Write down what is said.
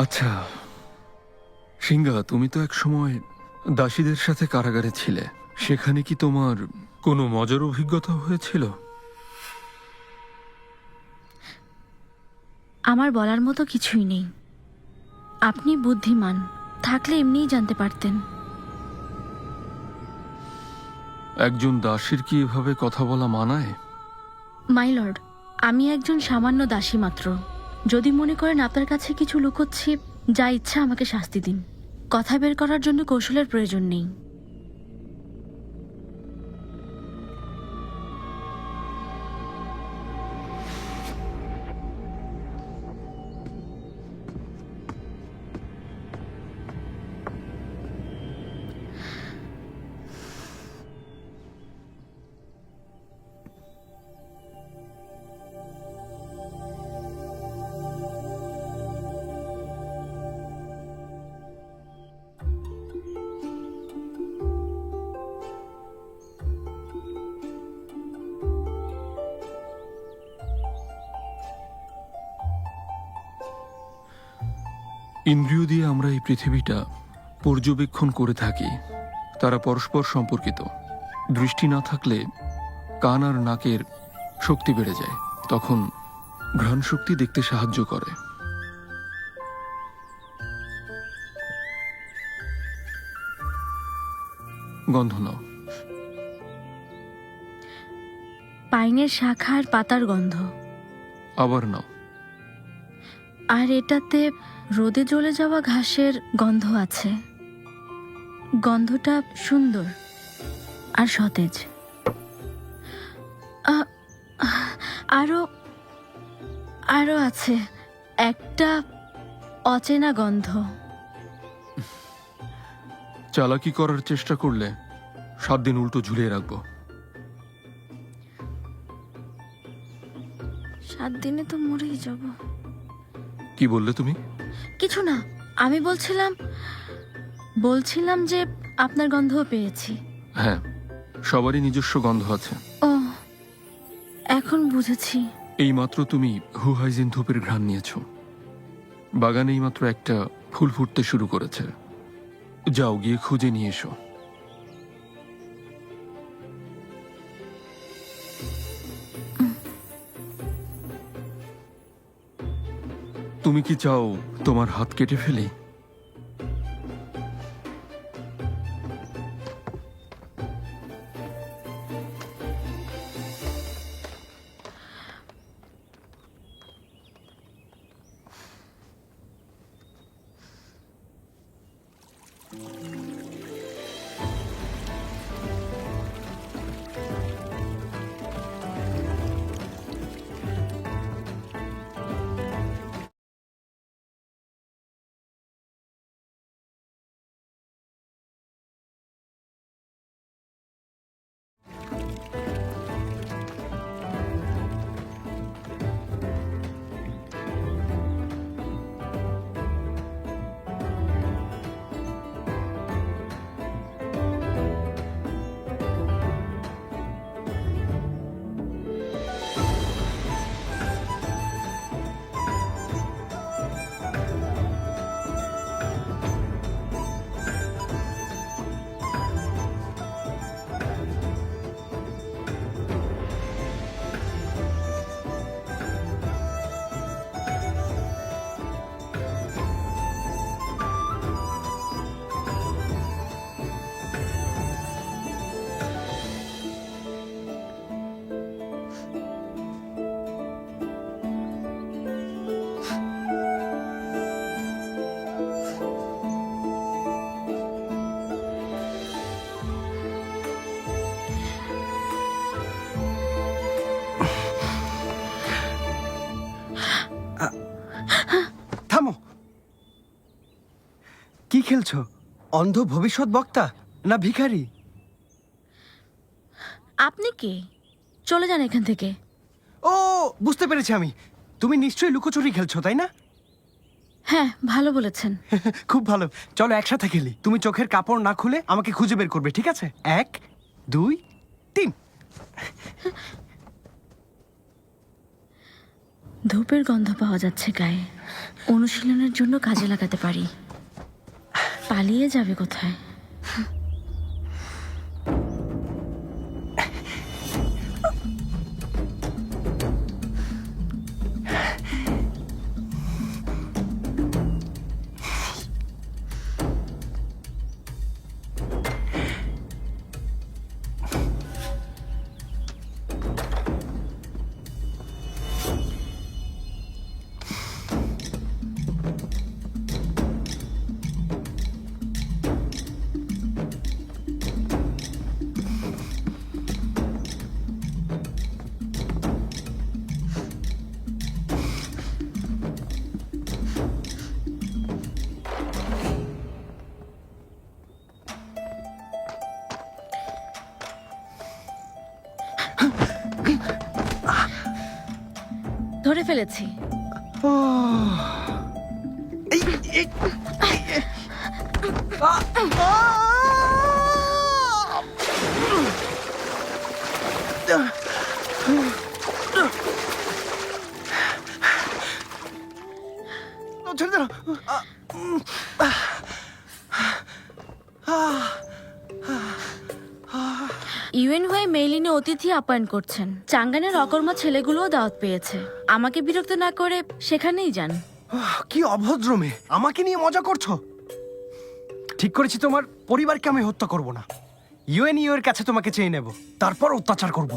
আচ্ছা সিংহা, তুমি তো এক সময় দাসীদের সাথে কারাগারে ছিলে। সেখানে কি তোমার কোনো মজার অভিজ্ঞতা হয়েছিল? আমার বলার মতো কিছুই নেই। আপনি বুদ্ধিমান থাকলে এমনিই জানতে পারতেন। একজন দাসীর কি এভাবে কথা বলা মানায়? মাই লর্ড, আমি একজন সামান্য দাসী মাত্র। যদি মনে করেন আপনার কাছে কিছু লুকোচ্ছি, যা ইচ্ছা আমাকে শাস্তি দিন। কথা বের করার জন্য কৌশলের প্রয়োজন নেই। ইন্দ্রিয় দিয়ে আমরা এই পৃথিবীটা পর্যবেক্ষণ করে থাকি। তারা পরস্পর সম্পর্কিত। দৃষ্টি না থাকলে কান আর নাকের শক্তি বেড়ে যায়, তখন ঘ্রাণ শক্তি দেখতে সাহায্য করে। গন্ধ নাও। পাইনের শাখা আর পাতার গন্ধ। আবার নাও। আর এটাতে রোদে জ্বলে যাওয়া ঘাসের গন্ধ আছে। গন্ধটা সুন্দর আর সতেজ। আরো আরো আছে একটা অচেনা গন্ধ। চালাকি করার চেষ্টা করলে 7 দিন উল্টো ঝুলিয়ে রাখবো। 7 দিনে তো মরেই যাব। কি বললে তুমি? কিছু না, আমি বলছিলাম যে আপনার গন্ধও পেয়েছি। হ্যাঁ, সবারই নিজস্ব গন্ধ আছে। ও, এখন বুঝেছি। এইমাত্র তুমি হুহাইজিন ধূপের ঘ্রাণ নিয়েছো। বাগানে এইমাত্র একটা ফুল ফুটতে শুরু করেছে। যাও গিয়ে খুঁজে নিয়ে এসো। তুমি কি চাও তোমার হাত কেটে ফেলি? থামো। কি খেলছো? অন্ধ ভবিষ্যৎ বক্তা না ভিখারি? আপনি কে? চলে যান এখান থেকে। ও, বুঝতে পেরেছি আমি। তুমি নিশ্চয়ই লুকোচুরি খেলছো, তাই না? হ্যাঁ, ভালো বলেছেন। খুব ভালো, চলো একসাথে খেলি। তুমি চোখের কাপড় না খুলে আমাকে খুঁজে বের করবে, ঠিক আছে? 1 2 3। ধূপের গন্ধ পাওয়া যাচ্ছে গায়ে। অনুশীলনের জন্য কাজে লাগাতে পারি। পালিয়ে যাবে কোথায়? ধরে ফেলেছি। ছেড়ে দাও। ইউএন হয়ে মেইলিনে অতিথি আপ্যায়ন করছেন। চাঙ্গানের অকর্মা ছেলেগুলোও দাওয়াত পেয়েছে। আমাকে বিরক্ত না করে সেখানেই যান। কি অভদ্র মেয়ে, আমাকে নিয়ে মজা করছো? ঠিক করেছি, তোমার পরিবারকে আমি হত্যা করব না। ইউএনইউ এর কাছে তোমাকে চেয়ে নেব, তারপর অত্যাচার করব।